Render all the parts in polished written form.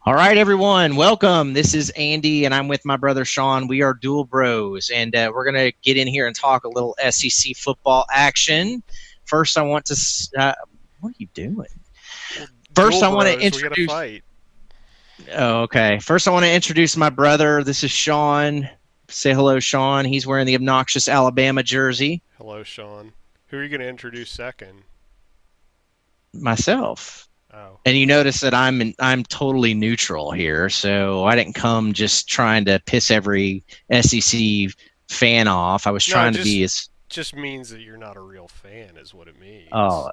All right, everyone, welcome. This is Andy, and I'm with my brother Sean. We are Duel Bros, and we're going to get in here and talk a little SEC football action. First, I want to. What are you doing? Well, First, Duel I want to Bros, we gotta introduce. fight. Oh, okay. First, I want to introduce my brother. This is Sean. Say hello, Sean. He's wearing the obnoxious Alabama jersey. Hello, Sean. Who are you gonna introduce second? Myself. Oh, And you notice that I'm totally neutral here, so I didn't come just trying to piss every SEC fan off. I was no, it trying to just be as just means that you're not a real fan, is what it means. oh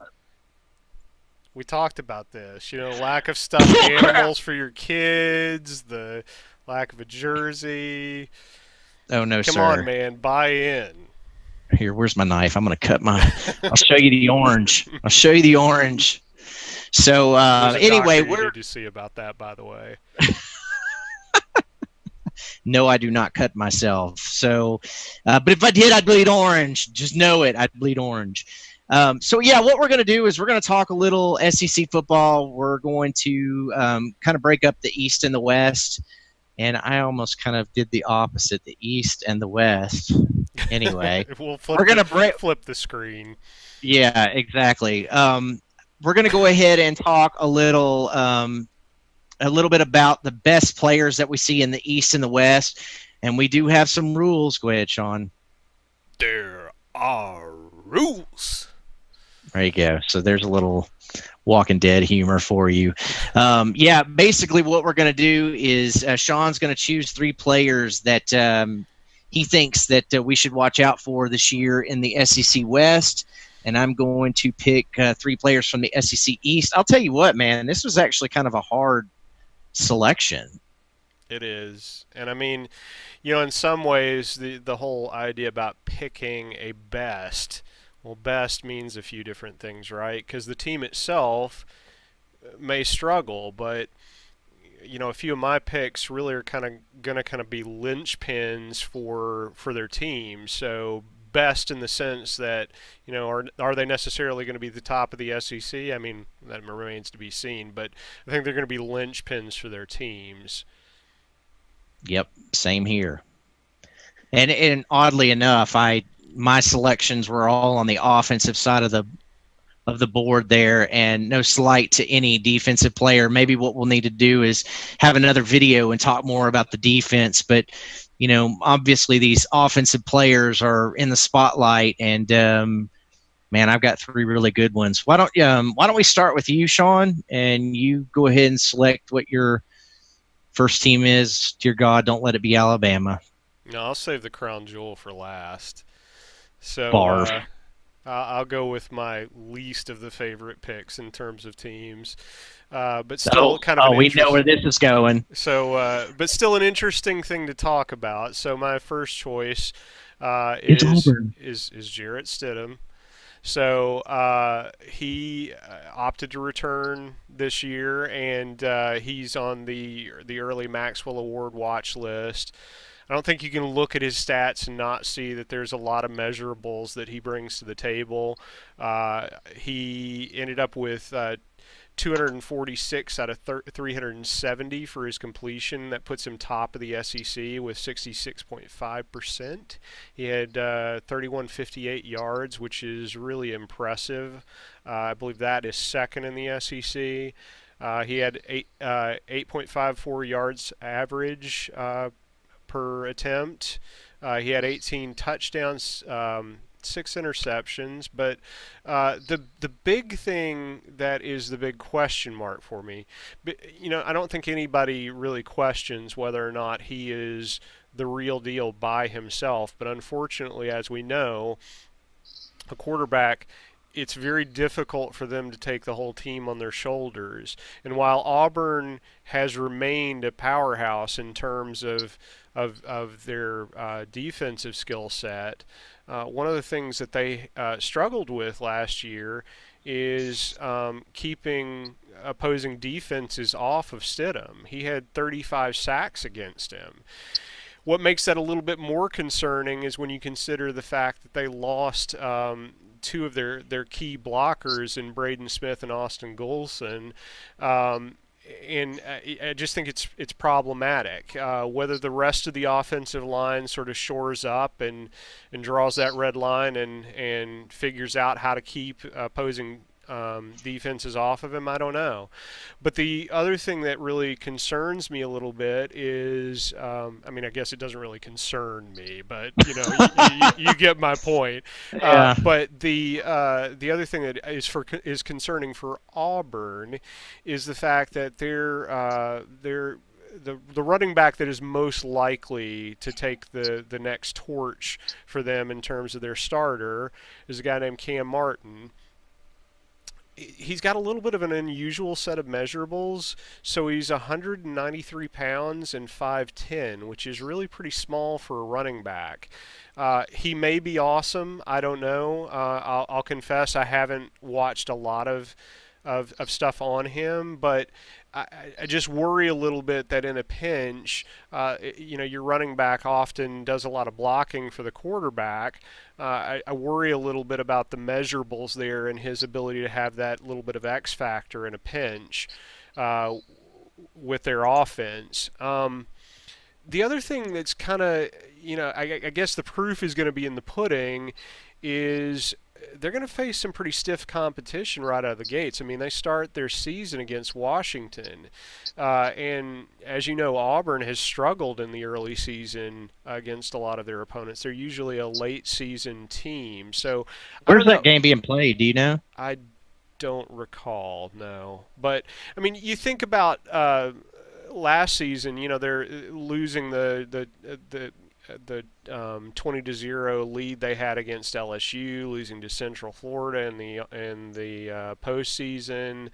We talked about this. Lack of stuffed animals for your kids, the lack of a jersey. oh no, Come on, sir. man, buy in. Here, where's my knife? I'm gonna cut my. I'll show you the orange. I'll show you the orange. So There's a anyway, doctor you we're need to see about that, by the way. no, I do not cut myself. So, but if I did, I'd bleed orange. Just know it. I'd bleed orange. So yeah, what we're going to do is we're going to talk a little SEC football. We're going to kind of break up the East and the West, and I almost kind of did the opposite, the East and the West. Anyway, We'll we're going to break. flip the screen. Yeah, exactly. We're going to go ahead and talk a little bit about the best players that we see in the East and the West, and we do have some rules. Go ahead, Sean. There are rules. There you go. So there's a little Walking Dead humor for you. Yeah, basically what we're going to do is Sean's going to choose three players that he thinks that we should watch out for this year in the SEC West, and I'm going to pick three players from the SEC East. I'll tell you what, man, this was actually kind of a hard selection. It is. And I mean, in some ways, the whole idea about picking a best, well, best means a few different things, right? Because the team itself may struggle, but a few of my picks really are kind of gonna kind of be linchpins for their team. So best in the sense that are they necessarily going to be the top of the SEC? I mean, that remains to be seen, but I think they're going to be linchpins for their teams. Yep, same here. And oddly enough, my selections were all on the offensive side of the board there, and no slight to any defensive player. Maybe what we'll need to do is have another video and talk more about the defense. But obviously these offensive players are in the spotlight, and man, I've got three really good ones. Why don't we start with you, Sean, and you go ahead and select what your first team is. Dear God, don't let it be Alabama. No, I'll save the crown jewel for last. So Barf. I'll go with my least of the favorite picks in terms of teams, but Oh, still kind of an we know interest. where this is going. But still an interesting thing to talk about. So my first choice It's Auburn. is Jarrett Stidham. So he opted to return this year, and he's on the early Maxwell Award watch list. I don't think you can look at his stats and not see that there's a lot of measurables that he brings to the table. He ended up with 246 out of 370 for his completion. That puts him top of the SEC with 66.5%. He had 3158 yards, which is really impressive. I believe that is second in the SEC. He had 8.54 yards average per attempt. He had 18 touchdowns, 6 interceptions, but the big thing that is the big question mark for me, I don't think anybody really questions whether or not he is the real deal by himself. But unfortunately, as we know, a quarterback, it's very difficult for them to take the whole team on their shoulders. And while Auburn has remained a powerhouse in terms of their defensive skill set, one of the things that they struggled with last year is keeping opposing defenses off of Stidham. He had 35 sacks against him. What makes that a little bit more concerning is when you consider the fact that they lost two of their key blockers in Braden Smith and Austin Golson. and I just think it's problematic. Whether the rest of the offensive line sort of shores up and draws that red line and figures out how to keep opposing defenses off of him, I don't know. But the other thing that really concerns me a little bit is, I mean, I guess it doesn't really concern me, but you get my point. Yeah. But the other thing that is concerning for Auburn is the fact that the running back that is most likely to take the next torch for them in terms of their starter is a guy named Cam Martin. He's got a little bit of an unusual set of measurables. So he's 193 pounds and 5'10", which is really pretty small for a running back. He may be awesome. I don't know. I'll confess I haven't watched a lot of stuff on him, but I just worry a little bit that in a pinch, your running back often does a lot of blocking for the quarterback. I worry a little bit about the measurables there and his ability to have that little bit of X factor in a pinch with their offense. The other thing that's kind of, I guess the proof is going to be in the pudding is they're going to face some pretty stiff competition right out of the gates. I mean, they start their season against Washington. And as you know, Auburn has struggled in the early season against a lot of their opponents. They're usually a late season team. So Where's that game being played? Do you know? I don't recall, no. But, I mean, you think about last season, they're losing the 20-0 lead they had against LSU, losing to Central Florida in the postseason.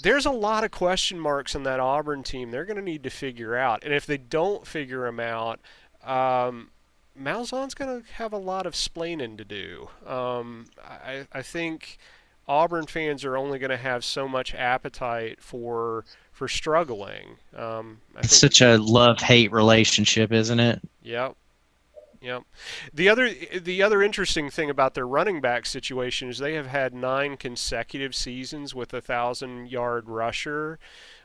There's a lot of question marks on that Auburn team. They're going to need to figure out, and if they don't figure them out, Malzahn's going to have a lot of splaining to do. I think Auburn fans are only going to have so much appetite for struggling. It's such a love-hate relationship, isn't it? Yep. Yep. The other interesting thing about their running back situation is they have had 9 consecutive seasons with a 1,000-yard rusher.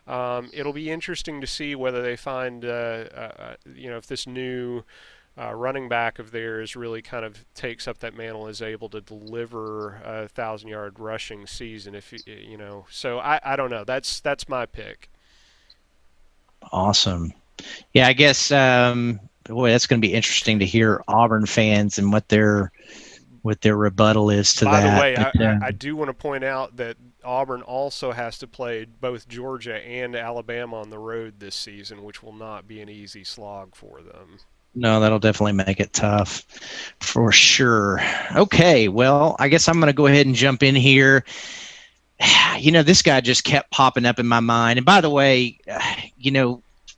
It'll be interesting to see whether they find, if this new running back of theirs really kind of takes up that mantle, is able to deliver a 1,000-yard rushing season. So I don't know. That's my pick. Awesome. Yeah, I guess. Boy, that's going to be interesting to hear Auburn fans and what their rebuttal is to that. By the way, I do want to point out that Auburn also has to play both Georgia and Alabama on the road this season, which will not be an easy slog for them. No, that'll definitely make it tough for sure. Okay, well, I guess I'm going to go ahead and jump in here. This guy just kept popping up in my mind. And by the way,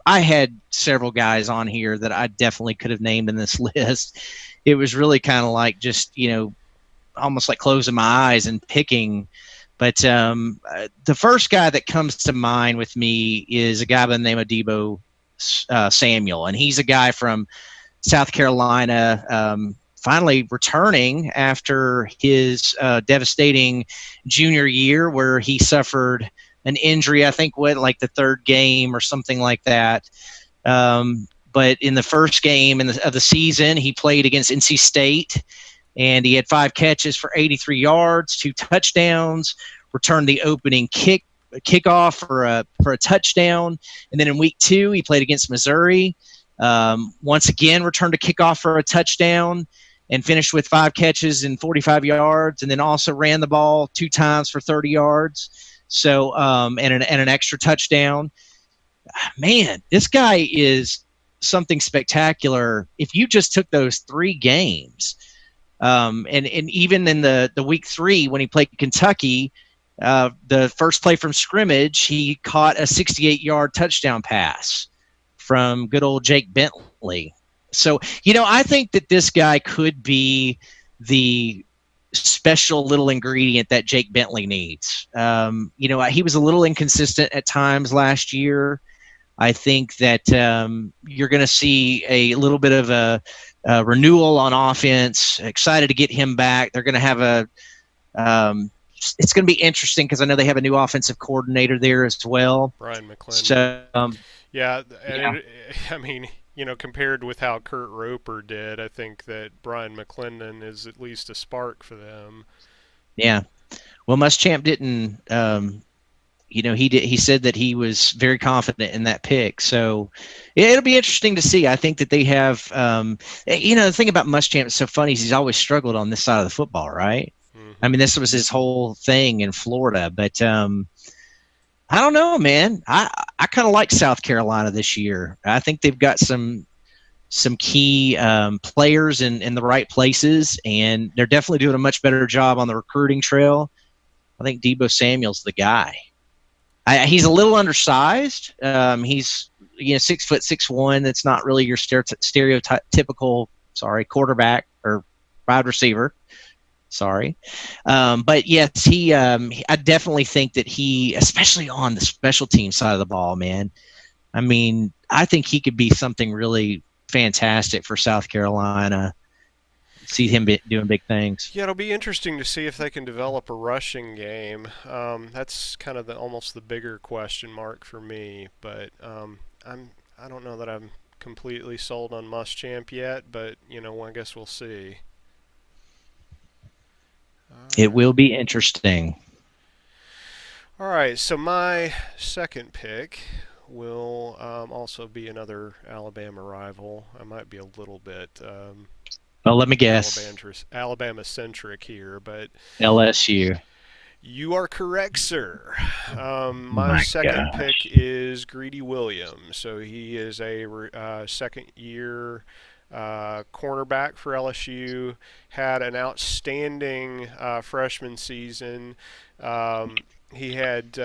I had several guys on here that I definitely could have named in this list. It was really kind of like just, almost like closing my eyes and picking. But the first guy that comes to mind with me is a guy by the name of Deebo Samuel. And he's a guy from South Carolina, finally returning after his devastating junior year where he suffered an injury, I think, like the third game or something like that. But in the first game of the season, he played against NC State, and he had 5 catches for 83 yards, 2 touchdowns, returned the opening kickoff for a touchdown. And then in week 2, he played against Missouri. Once again, returned a kickoff for a touchdown and finished with 5 catches and 45 yards, and then also ran the ball 2 times for 30 yards. So, and an extra touchdown. Man, this guy is something spectacular. If you just took those 3 games, and even in the week 3 when he played Kentucky, the first play from scrimmage, he caught a 68-yard touchdown pass from good old Jake Bentley. So, I think that this guy could be the special little ingredient that Jake Bentley needs. He was a little inconsistent at times last year. I think that you're going to see a little bit of a renewal on offense. Excited to get him back. They're going to have it's going to be interesting because I know they have a new offensive coordinator there as well. Brian McClendon. So Yeah, and yeah. I mean, compared with how Kurt Roper did, I think that Brian McClendon is at least a spark for them. Yeah. Well, Muschamp didn't. He said that he was very confident in that pick. So it'll be interesting to see. I think that they have. The thing about Muschamp is so funny is he's always struggled on this side of the football, right? I Mm-hmm. mean, this was his whole thing in Florida, but I don't know, man. I kind of like South Carolina this year. I think they've got some key players in the right places, and they're definitely doing a much better job on the recruiting trail. I think Debo Samuel's the guy. He's a little undersized. He's 6 foot 6'1". That's not really your stereotypical quarterback or wide receiver. Sorry. But yes, I definitely think that he, especially on the special team side of the ball, man. I mean, I think he could be something really fantastic for South Carolina. See him doing big things. Yeah, it'll be interesting to see if they can develop a rushing game. That's kind of almost the bigger question mark for me. But I don't know that I'm completely sold on Muschamp yet. But I guess we'll see. It will be interesting. All right, so my second pick will also be another Alabama rival. I might be a little bit Well, let me guess. Alabama-centric here, but LSU. you are correct, sir. My My second gosh. pick is Greedy Williams. So he is a second-year cornerback for LSU. Had an outstanding freshman season. He had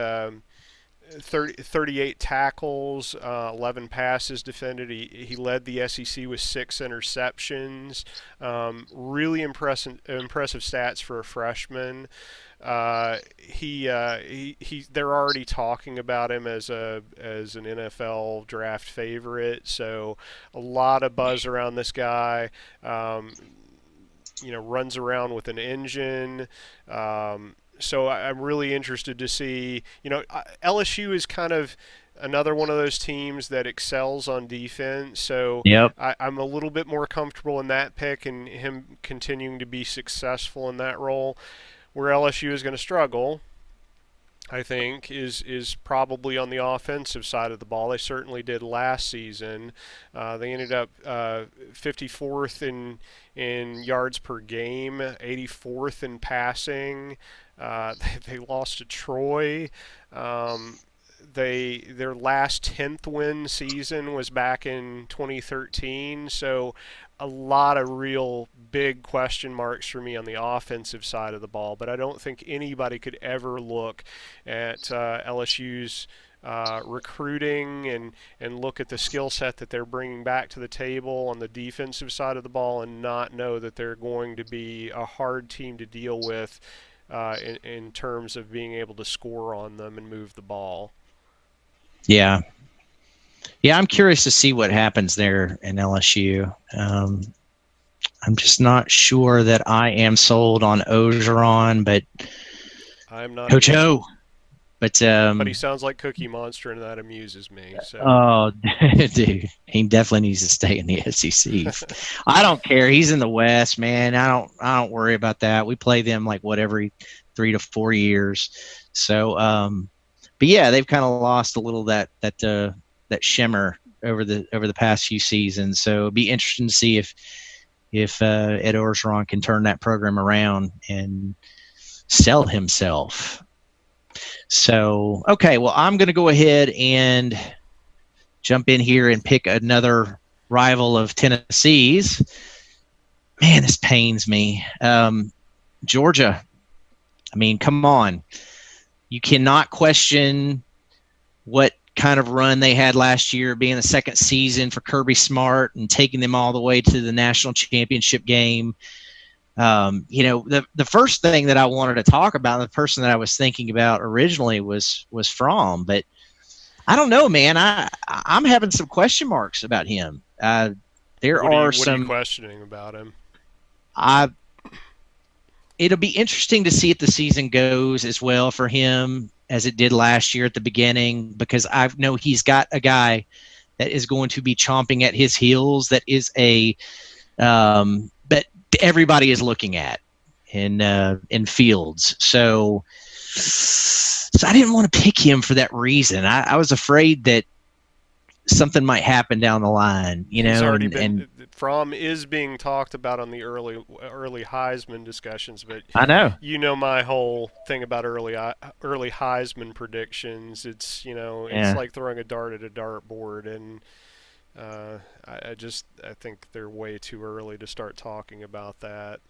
38 tackles, 11 passes defended. He led the SEC with 6 interceptions. Really impressive stats for a freshman. They're already talking about him as an NFL draft favorite. So a lot of buzz around this guy. Runs around with an engine. So I'm really interested to see. LSU is kind of another one of those teams that excels on defense. So Yep. I'm a little bit more comfortable in that pick and him continuing to be successful in that role. Where LSU is going to struggle, I think, is probably on the offensive side of the ball. They certainly did last season. They ended up 54th in yards per game, 84th in passing. They lost to Troy. Their last 10th win season was back in 2013. So a lot of real big question marks for me on the offensive side of the ball. But I don't think anybody could ever look at LSU's recruiting and look at the skill set that they're bringing back to the table on the defensive side of the ball and not know that they're going to be a hard team to deal with in terms of being able to score on them and move the ball. Yeah. Yeah, I'm curious to see what happens there in LSU. I'm just not sure that I am sold on Ogeron, but I'm not. Coach O. But he sounds like Cookie Monster, and that amuses me. So. Oh, dude, he definitely needs to stay in the SEC. I don't care. He's in the West, man. I don't worry about that. We play them like every 3 to 4 years. So, but yeah, they've kind of lost a little that shimmer over the past few seasons. So it'd be interesting to see if Ed Orgeron can turn that program around and sell himself. So, okay, well, I'm going to go ahead and jump in here and pick another rival of Tennessee's. Man, this pains me. Georgia. I mean, come on. You cannot question what kind of run they had last year, being the second season for Kirby Smart and taking them all the way to the national championship game. The first thing that I wanted to talk about, the person that I was thinking about originally was Fromm, but I don't know, man. I'm having some question marks about him. What are you questioning about him? it'll be interesting to see if the season goes as well for him as it did last year at the beginning, because I know he's got a guy that is going to be chomping at his heels. That is that everybody is looking at in Fields. So I didn't want to pick him for that reason. I was afraid that something might happen down the line, He's already and been Fromm is being talked about on the early Heisman discussions, but I know. my whole thing about early Heisman predictions. It's Yeah. like throwing a dart at a dartboard, and I think they're way too early to start talking about that.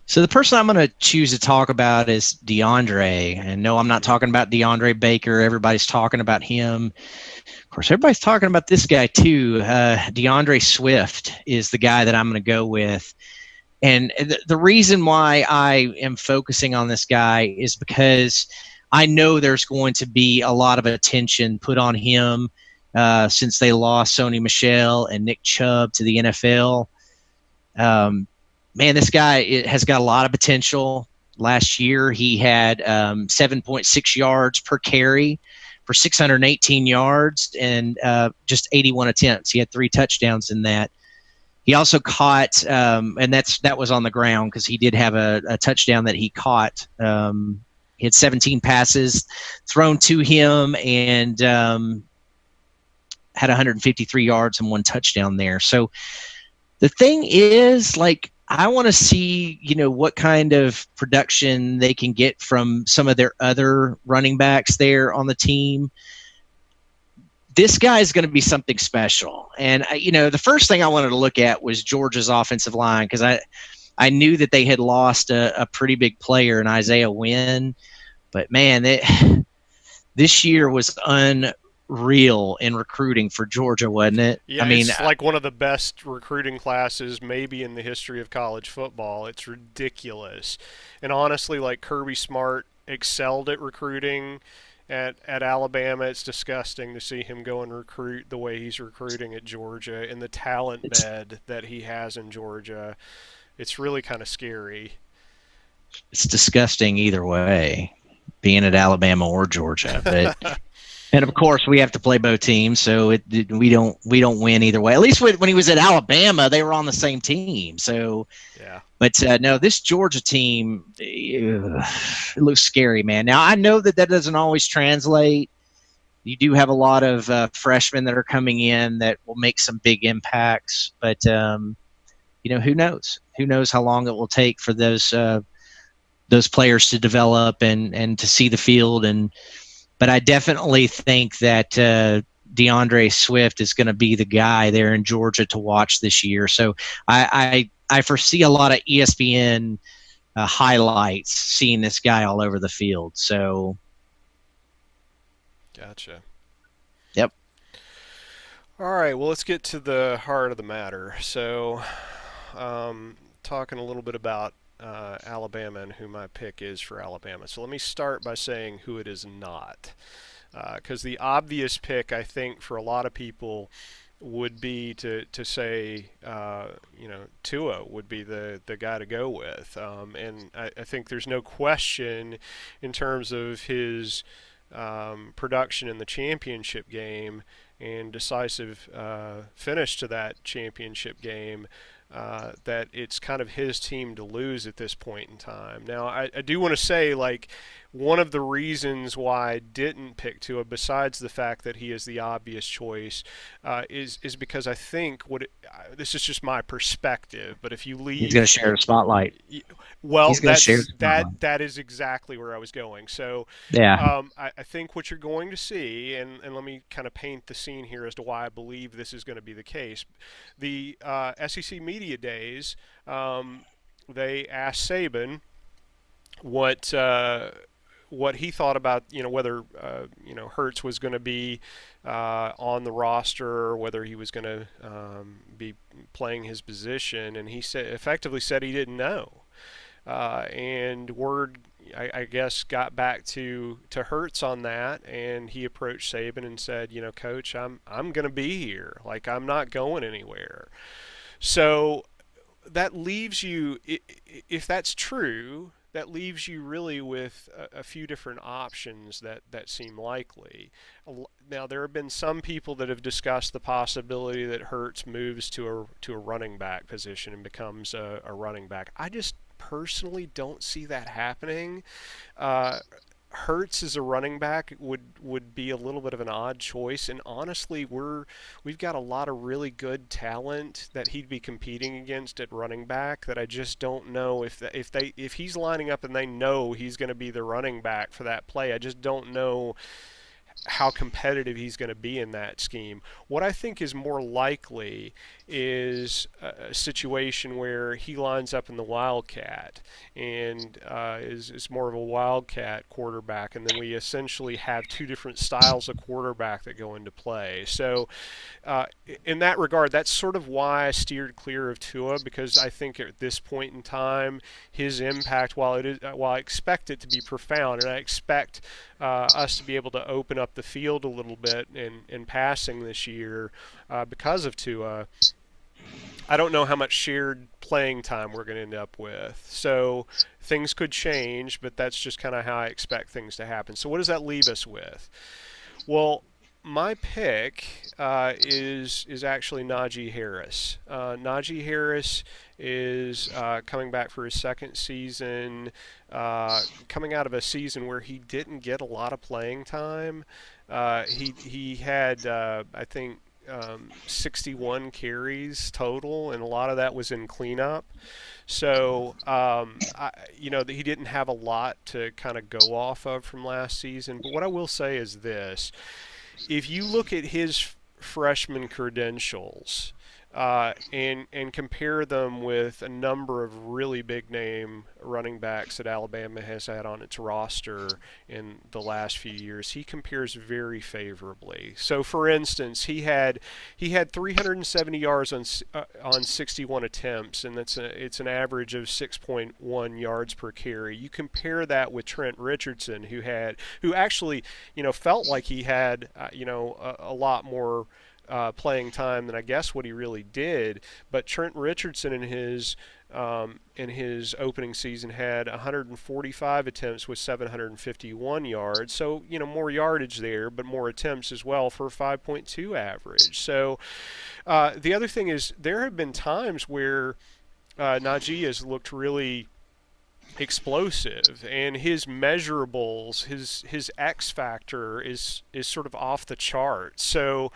So the person I'm going to choose to talk about is DeAndre. And no, I'm not Mm-hmm. talking about DeAndre Baker. Everybody's talking about him. Of course, everybody's talking about this guy too. DeAndre Swift is the guy that I'm going to go with. And the reason why I am focusing on this guy is because I know there's going to be a lot of attention put on him since they lost Sony Michel and Nick Chubb to the NFL. Man, this guy has got a lot of potential. Last year, he had 7.6 yards per carry for 618 yards and just 81 attempts. He had 3 touchdowns in that. He also caught, and that was on the ground because he did have a touchdown that he caught. He had 17 passes thrown to him and had 153 yards and 1 touchdown there. So the thing is, like, I want to see, what kind of production they can get from some of their other running backs there on the team. This guy is going to be something special. And, the first thing I wanted to look at was Georgia's offensive line, because I knew that they had lost a pretty big player in Isaiah Wynn. But, man, this year was unreal in recruiting for Georgia, wasn't it? Yeah, it's like one of the best recruiting classes maybe in the history of college football. It's ridiculous. And honestly, like, Kirby Smart excelled at recruiting at Alabama. It's disgusting to see him go and recruit the way he's recruiting at Georgia, and the talent bed that he has in Georgia. It's really kind of scary. It's disgusting either way, being at Alabama or Georgia. But and of course we have to play both teams, so we don't win either way. At least when he was at Alabama, they were on the same team. So yeah. But no, this Georgia team, it looks scary, man. Now I know that doesn't always translate. You do have a lot of freshmen that are coming in that will make some big impacts, but who knows? Who knows how long it will take for those players to develop and to see the field. But I definitely think that DeAndre Swift is going to be the guy there in Georgia to watch this year. So I foresee a lot of ESPN highlights seeing this guy all over the field. So, Gotcha. yep. All right, well, let's get to the heart of the matter. So, talking a little bit about Alabama and who my pick is for Alabama. So let me start by saying who it is not. Because the obvious pick, I think, for a lot of people would be to say, Tua would be the guy to go with. And I think there's no question in terms of his production in the championship game and decisive finish to that championship game, that it's kind of his team to lose at this point in time. Now, I do want to say, like, one of the reasons why I didn't pick Tua, besides the fact that he is the obvious choice, is because I think this is just my perspective. But if you leave, He's going to share the spotlight. Well, He's going to share the spotlight. That is exactly where I was going. So, yeah, I think what you're going to see, and let me kind of paint the scene here as to why I believe this is going to be the case. The SEC media days, they asked Saban what he thought about, whether Hurts was going to be on the roster, or whether he was going to be playing his position, and he effectively said he didn't know. And word, I guess, got back to Hurts on that, and he approached Saban and said, Coach, I'm going to be here. Like, I'm not going anywhere. So that leaves you, if that's true, that leaves you really with a few different options that seem likely. Now, there have been some people that have discussed the possibility that Hurts moves to a running back position and becomes a running back. I just personally don't see that happening. Uh, Hurts as a running back would be a little bit of an odd choice, and honestly, we've got a lot of really good talent that he'd be competing against at running back that I just don't know if he's lining up and they know he's going to be the running back for that play. I just don't know how competitive he's going to be in that scheme. What I think is more likely is a situation where he lines up in the Wildcat and is more of a Wildcat quarterback, and then we essentially have two different styles of quarterback that go into play. So in that regard, that's sort of why I steered clear of Tua, because I think at this point in time, his impact, while I expect it to be profound, and I expect us to be able to open up the field a little bit in passing this year because of Tua, I don't know how much shared playing time we're going to end up with. So things could change, but that's just kind of how I expect things to happen. So what does that leave us with? Well, my pick is actually Najee Harris. Najee Harris is coming back for his second season, coming out of a season where he didn't get a lot of playing time. He had I think 61 carries total, and a lot of that was in cleanup. So, he didn't have a lot to kind of go off of from last season. But what I will say is this: if you look at his freshman credentials and compare them with a number of really big name running backs that Alabama has had on its roster in the last few years, he compares very favorably. So, for instance, he had 370 yards on 61 attempts, and it's an average of 6.1 yards per carry. You compare that with Trent Richardson, who actually felt like he had a lot more playing time than I guess what he really did. But Trent Richardson in his opening season had 145 attempts with 751 yards. So more yardage there, but more attempts as well for a 5.2 average. So the other thing is there have been times where Najee has looked really explosive, and his measurables, his X factor is sort of off the chart. So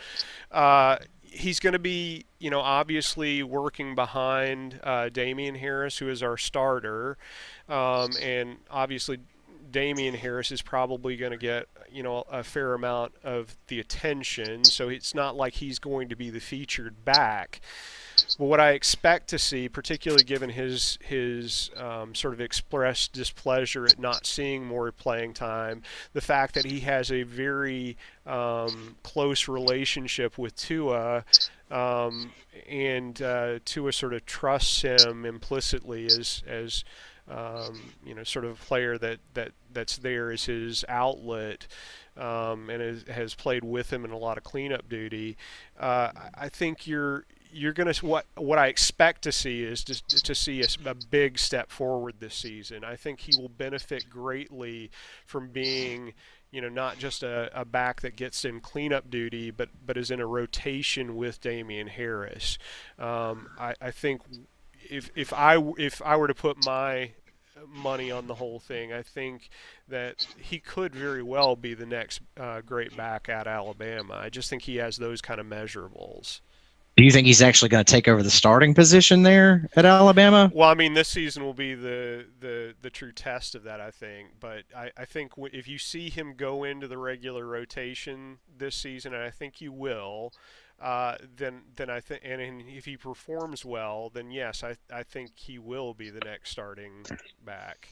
he's going to be obviously working behind Damian Harris, who is our starter, and obviously Damian Harris is probably going to get a fair amount of the attention, so it's not like he's going to be the featured back. But what I expect to see, particularly given his sort of expressed displeasure at not seeing more playing time, the fact that he has a very close relationship with Tua, and Tua sort of trusts him implicitly as sort of a player that's there as his outlet. And has played with him in a lot of cleanup duty. I think you're going to what I expect to see is to see a big step forward this season. I think he will benefit greatly from being not just a back that gets in cleanup duty, but is in a rotation with Damian Harris. I think if I were to put my money on the whole thing, I think that he could very well be the next great back at Alabama. I just think he has those kind of measurables. Do you think he's actually going to take over the starting position there at Alabama? Well, I mean, this season will be the true test of that, I think. But I think if you see him go into the regular rotation this season, and I think you will, then I think, and if he performs well, then yes, I think he will be the next starting back.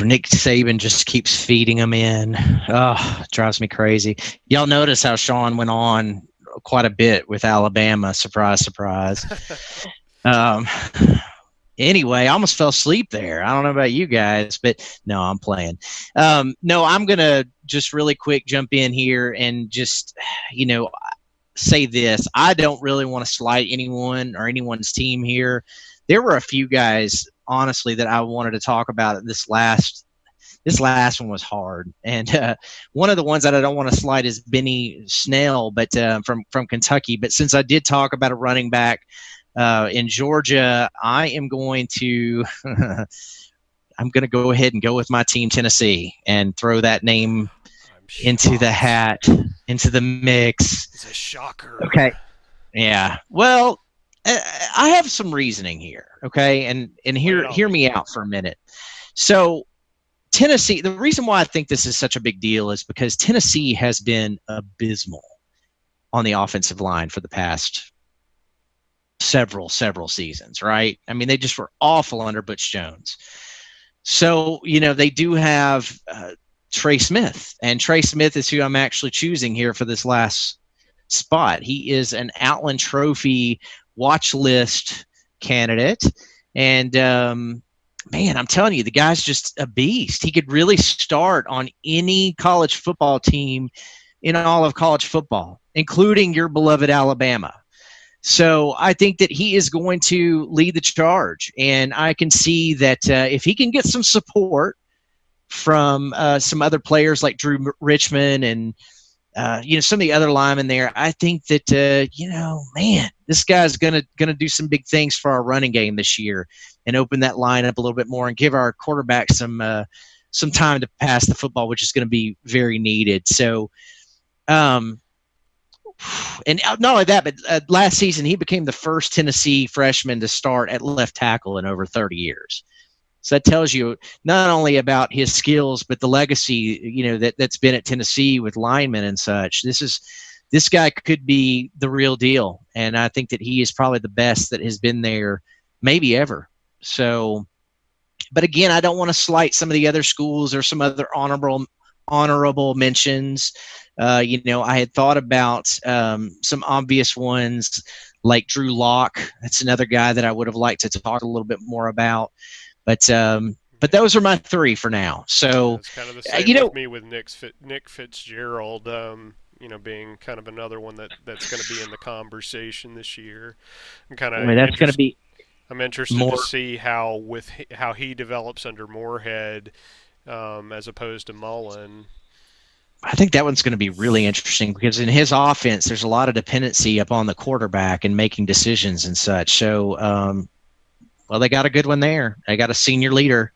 Nick Saban just keeps feeding him in. Oh, it drives me crazy. Y'all notice how Sean went on quite a bit with Alabama. Surprise, surprise. Anyway, I almost fell asleep there. I don't know about you guys, but no, I'm playing. No, I'm going to just really quick jump in here and just, say this. I don't really want to slight anyone or anyone's team here. there were a few guys, honestly, that I wanted to talk about. This last one was hard, and one of the ones that I don't want to slide is Benny Snell, but from Kentucky. But since I did talk about a running back in Georgia, I am going to I'm going to go ahead and go with my team, Tennessee, and throw that name into the hat, into the mix. It's a shocker. Okay. Yeah. Well, I have some reasoning here. Okay, and hear me out for a minute. So Tennessee, the reason why I think this is such a big deal is because Tennessee has been abysmal on the offensive line for the past several seasons, right? I mean, they just were awful under Butch Jones. So, they do have Trey Smith, and Trey Smith is who I'm actually choosing here for this last spot. He is an Outland Trophy watch list candidate, and man, I'm telling you, the guy's just a beast. He could really start on any college football team in all of college football, including your beloved Alabama. So I think that he is going to lead the charge, and I can see that if he can get some support from some other players like Drew Richmond and some of the other linemen there, I think that man, this guy's gonna do some big things for our running game this year and open that line up a little bit more and give our quarterback some time to pass the football, which is going to be very needed. So. And not only that, but last season he became the first Tennessee freshman to start at left tackle in over 30 years. So that tells you not only about his skills, but the legacy, that's been at Tennessee with linemen and such. This guy could be the real deal, and I think that he is probably the best that has been there, maybe ever. So, but again, I don't want to slight some of the other schools or some other honorable mentions. I had thought about some obvious ones like Drew Lock. That's another guy that I would have liked to talk a little bit more about. But those are my three for now. So it's kind of the same with me with Nick Fitzgerald. Being kind of another one that's going to be in the conversation this year. I'm kind of that's going to be. I'm interested to see how he develops under Moorhead as opposed to Mullen. I think that one's going to be really interesting because in his offense, there's a lot of dependency upon the quarterback and making decisions and such. So, they got a good one there. They got a senior leader.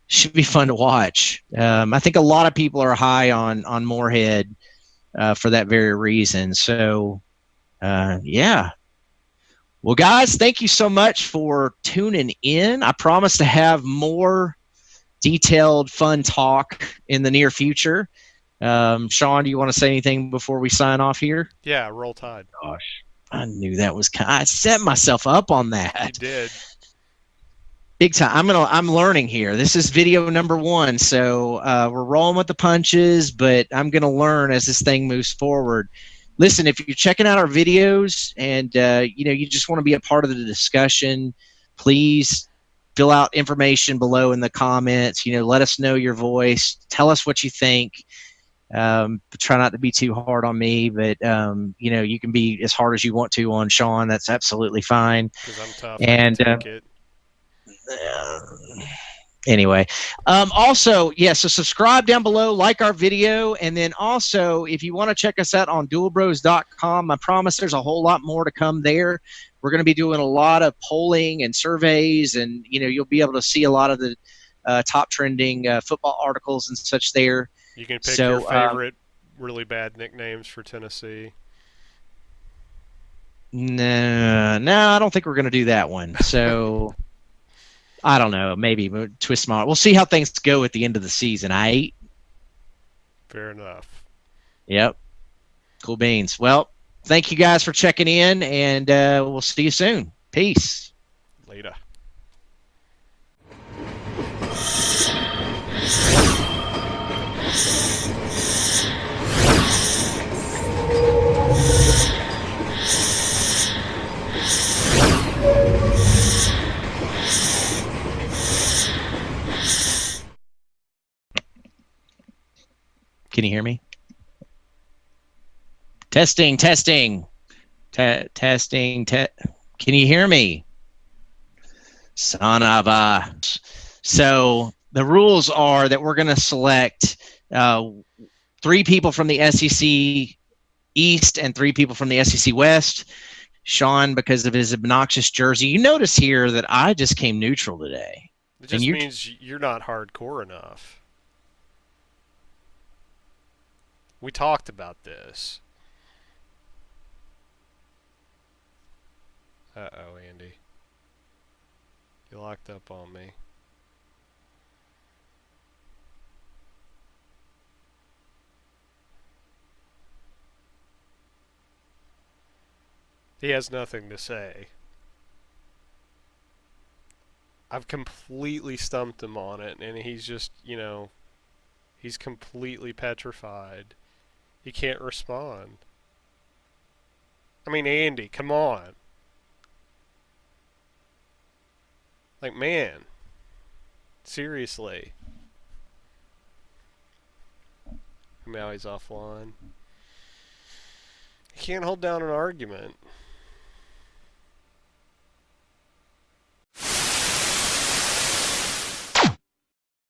Should be fun to watch. I think a lot of people are high on Moorhead for that very reason. So, yeah. Well, guys, thank you so much for tuning in. I promise to have more detailed, fun talk in the near future. Sean, do you want to say anything before we sign off here? Yeah, roll Tide. Gosh, I knew that was I set myself up on that. You did. Big time. I'm learning here. This is video number 1, so we're rolling with the punches, but I'm gonna learn as this thing moves forward. Listen, if you're checking out our videos and you just want to be a part of the discussion, please fill out information below in the comments. Let us know your voice. Tell us what you think. Try not to be too hard on me, but you can be as hard as you want to on Sean. That's absolutely fine. Because I'm tough. And I can take it. Anyway, also, so subscribe down below, like our video, and then also if you want to check us out on duelbros.com, I promise there's a whole lot more to come there. We're going to be doing a lot of polling and surveys, and you'll be able to see a lot of the top trending football articles and such there. You can pick your favorite really bad nicknames for Tennessee. No, I don't think we're going to do that one. So I don't know, maybe twist my arm. We'll see how things go at the end of the season. Fair enough. Yep. Cool beans. Well, thank you guys for checking in, and we'll see you soon. Peace. Later. Can you hear me? Testing. Testing. Can you hear me? Son of a. So the rules are that we're going to select 3 people from the SEC East and 3 people from the SEC West. Sean, because of his obnoxious jersey, you notice here that I just came neutral today. It And just means you're not hardcore enough. We talked about this. Uh-oh, Andy. You locked up on me. He has nothing to say. I've completely stumped him on it, and he's just, he's completely petrified. He can't respond. I mean, Andy, come on. Like, man. Seriously. Now he's offline. He can't hold down an argument.